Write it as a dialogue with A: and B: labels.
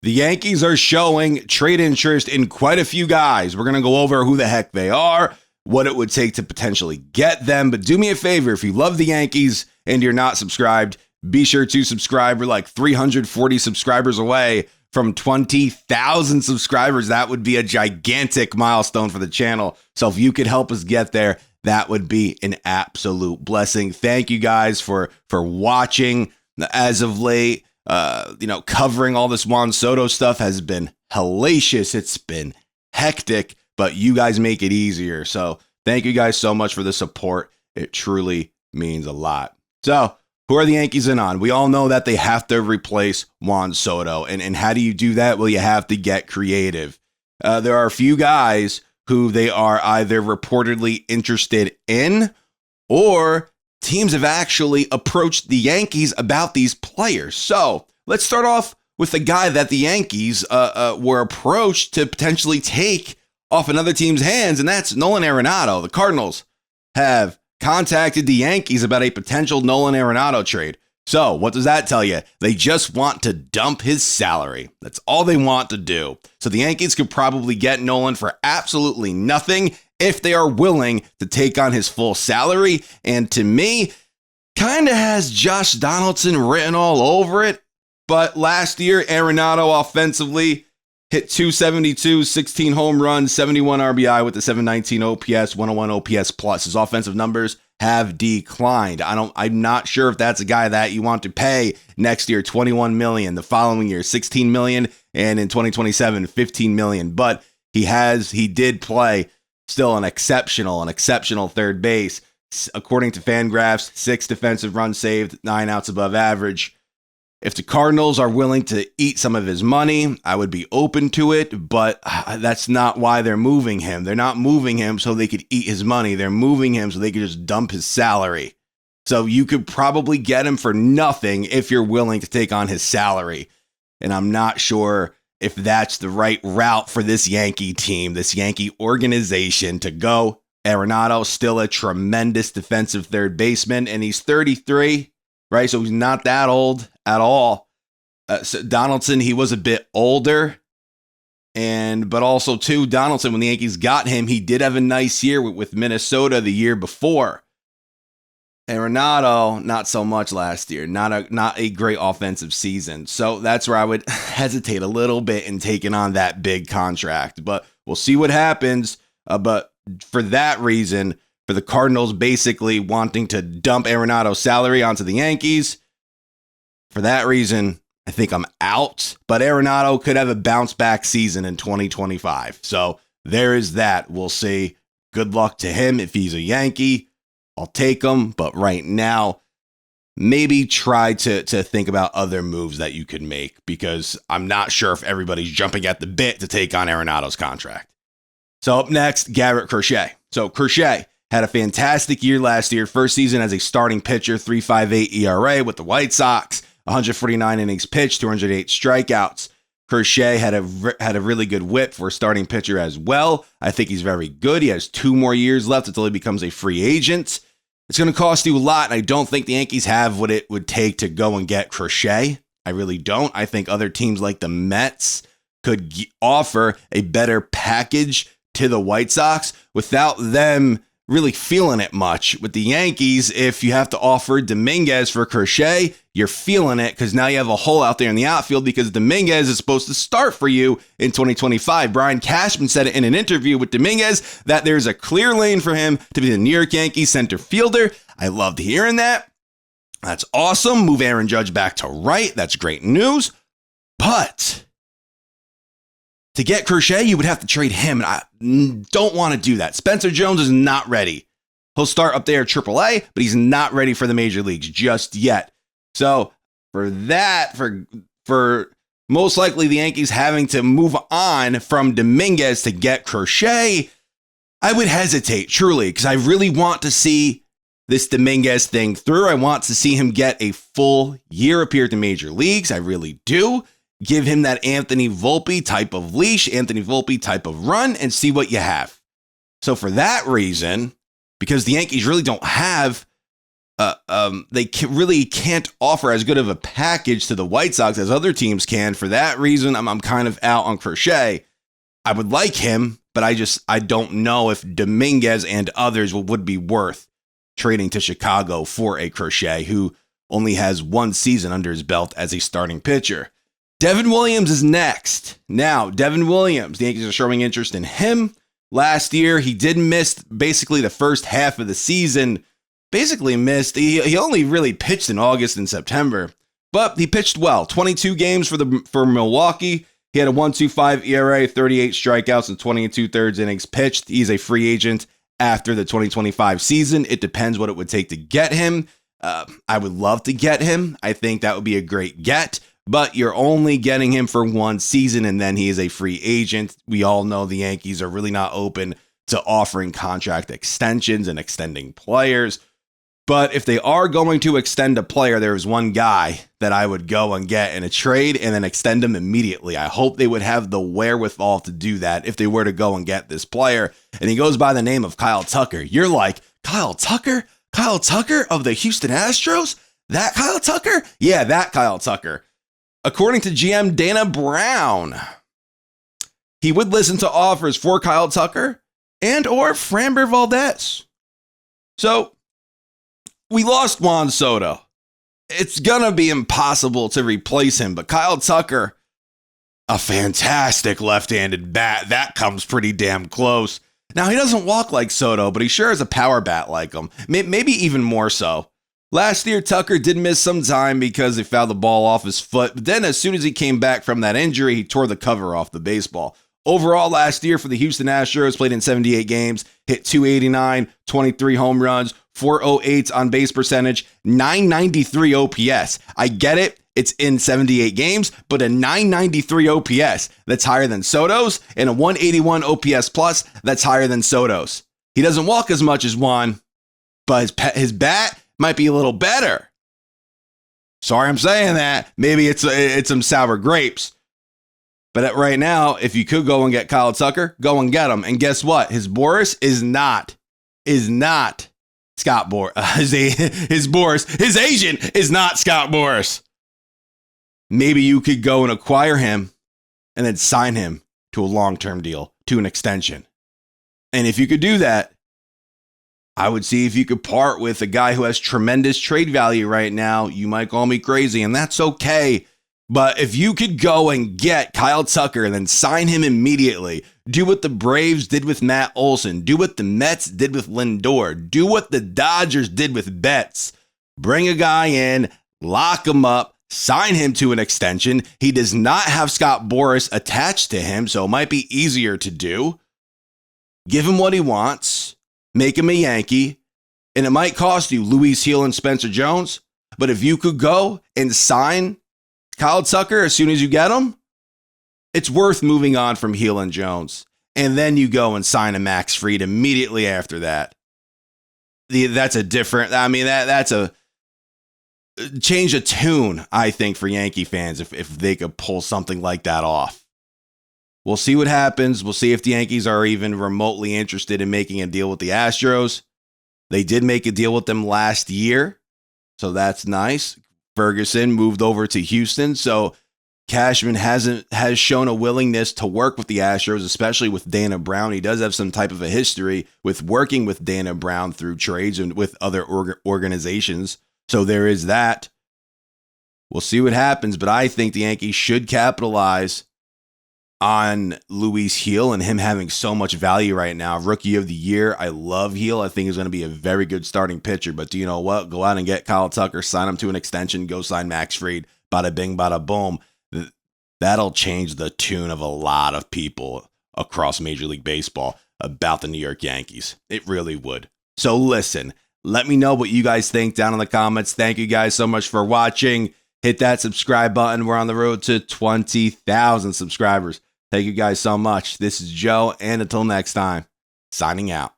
A: The Yankees are showing trade interest in quite a few guys. We're going to go over who the heck they are, what it would take to potentially get them. But do me a favor, if you love the Yankees and you're not subscribed, be sure to subscribe. We're like 340 subscribers away from 20,000 subscribers. That would be a gigantic milestone for the channel. So if you could help us get there, that would be an absolute blessing. Thank you guys for watching as of late. Covering all this Juan Soto stuff has been hellacious. It's been hectic, but you guys make it easier. So thank you guys so much for the support. It truly means a lot. So who are the Yankees in on? We all know that they have to replace Juan Soto. And how do you do that? Well, you have to get creative. There are a few guys who they are either reportedly interested in, or teams have actually approached the Yankees about these players. So let's start off with the guy that the Yankees were approached to potentially take off another team's hands, and that's Nolan Arenado. The Cardinals have contacted the Yankees about a potential Nolan Arenado trade. So what does that tell you? They just want to dump his salary. That's all they want to do. So the Yankees could probably get Nolan for absolutely nothing if they are willing to take on his full salary. And to me, kind of has Josh Donaldson written all over it. But last year, Arenado offensively hit 272, 16 home runs, 71 RBI with the 719 OPS, 101 OPS plus. His offensive numbers have declined. I'm not sure if that's a guy that you want to pay next year $21 million, the following year $16 million, and in 2027 $15 million. But he did play still an exceptional third base. According to Fangraphs, 6 defensive runs saved, 9 outs above average. If the Cardinals are willing to eat some of his money, I would be open to it, but that's not why they're moving him. They're not moving him so they could eat his money. They're moving him so they could just dump his salary. So you could probably get him for nothing if you're willing to take on his salary. And I'm not sure if that's the right route for this Yankee team, this Yankee organization to go. Arenado, still a tremendous defensive third baseman, and he's 33, right? So he's not that old at all. So Donaldson, he was a bit older. But also, too, Donaldson, when the Yankees got him, he did have a nice year with Minnesota the year before. Arenado, not so much last year. Not a great offensive season. So that's where I would hesitate a little bit in taking on that big contract. But we'll see what happens. But for that reason, for the Cardinals basically wanting to dump Arenado's salary onto the Yankees, for that reason, I think I'm out. But Arenado could have a bounce back season in 2025. So there is that. We'll see. Good luck to him if he's a Yankee. I'll take him, but right now, maybe try to think about other moves that you could make, because I'm not sure if everybody's jumping at the bit to take on Arenado's contract. So up next, Garrett Crochet. So Crochet had a fantastic year last year. First season as a starting pitcher, 3.58 ERA with the White Sox, 149 innings pitched, 208 strikeouts. Crochet had a really good whip for a starting pitcher as well. I think he's very good. He has 2 more years left until he becomes a free agent. It's going to cost you a lot, and I don't think the Yankees have what it would take to go and get Crochet. I really don't. I think other teams like the Mets could offer a better package to the White Sox without them really feeling it much. With the Yankees, if you have to offer Dominguez for Crochet, you're feeling it, because now you have a hole out there in the outfield, because Dominguez is supposed to start for you in 2025. Brian Cashman said it in an interview with Dominguez that there's a clear lane for him to be the New York Yankees center fielder. I loved hearing that. That's awesome. Move Aaron Judge back to right. That's great news. But to get Crochet, you would have to trade him, and I don't want to do that. Spencer Jones is not ready. He'll start up there at AAA, but he's not ready for the major leagues just yet. So for that, for most likely the Yankees having to move on from Dominguez to get Crochet, I would hesitate, truly, because I really want to see this Dominguez thing through. I want to see him get a full year up here at the major leagues. I really do. Give him that Anthony Volpe type of leash, Anthony Volpe type of run, and see what you have. So for that reason, because the Yankees really don't have really can't offer as good of a package to the White Sox as other teams can. For that reason, I'm kind of out on Crochet. I would like him, but I don't know if Dominguez and others would be worth trading to Chicago for a Crochet who only has one season under his belt as a starting pitcher. Devin Williams is next. Now, Devin Williams, the Yankees are showing interest in him. Last year, he did miss basically the first half of the season. Basically missed. He only really pitched in August and September, but he pitched well. 22 games for Milwaukee. He had a 1.25 ERA, 38 strikeouts, and 20 2/3 innings pitched. He's a free agent after the 2025 season. It depends what it would take to get him. I would love to get him. I think that would be a great get, but you're only getting him for one season, and then he is a free agent. We all know the Yankees are really not open to offering contract extensions and extending players. But if they are going to extend a player, there is one guy that I would go and get in a trade and then extend him immediately. I hope they would have the wherewithal to do that if they were to go and get this player. And he goes by the name of Kyle Tucker. You're like, Kyle Tucker? Kyle Tucker of the Houston Astros? That Kyle Tucker? Yeah, that Kyle Tucker. According to GM Dana Brown, he would listen to offers for Kyle Tucker and or Framber Valdez. So, we lost Juan Soto. It's going to be impossible to replace him, but Kyle Tucker, a fantastic left-handed bat. That comes pretty damn close. Now, he doesn't walk like Soto, but he sure has a power bat like him. Maybe even more so. Last year, Tucker did miss some time because he fouled the ball off his foot, but then as soon as he came back from that injury, he tore the cover off the baseball. Overall, last year for the Houston Astros, played in 78 games, hit 289, 23 home runs, 408 on base percentage, 993 OPS. I get it. It's in 78 games, but a 993 OPS that's higher than Soto's and a 181 OPS plus that's higher than Soto's. He doesn't walk as much as Juan, but his bat might be a little better. Sorry I'm saying that. Maybe it's some sour grapes. But right now, if you could go and get Kyle Tucker, go and get him. And guess what? His Boris is not Scott Boras. His Boris, his agent is not Scott Boras. Maybe you could go and acquire him and then sign him to a long-term deal, to an extension. And if you could do that, I would see if you could part with a guy who has tremendous trade value right now. You might call me crazy, and that's okay. But if you could go and get Kyle Tucker and then sign him immediately, do what the Braves did with Matt Olson, do what the Mets did with Lindor, do what the Dodgers did with Betts, bring a guy in, lock him up, sign him to an extension. He does not have Scott Boras attached to him, so it might be easier to do. Give him what he wants, make him a Yankee, and it might cost you Luis Gil and Spencer Jones, but if you could go and sign Kyle Tucker as soon as you get him, it's worth moving on from Gil and Jones. And then you go and sign a Max Fried immediately after that. That's a different, that's a change of tune, I think, for Yankee fans if they could pull something like that off. We'll see what happens. We'll see if the Yankees are even remotely interested in making a deal with the Astros. They did make a deal with them last year, so that's nice. Ferguson moved over to Houston, so Cashman has shown a willingness to work with the Astros, especially with Dana Brown. He does have some type of a history with working with Dana Brown through trades and with other organizations, so there is that. We'll see what happens, but I think the Yankees should capitalize on Luis Gil and him having so much value right now. Rookie of the year. I love Gil. I think he's going to be a very good starting pitcher. But do you know what? Go out and get Kyle Tucker, sign him to an extension, go sign Max Fried. Bada bing, bada boom. That'll change the tune of a lot of people across Major League Baseball about the New York Yankees. It really would. So listen, let me know what you guys think down in the comments. Thank you guys so much for watching. Hit that subscribe button. We're on the road to 20,000 subscribers. Thank you guys so much. This is Joe, and until next time, signing out.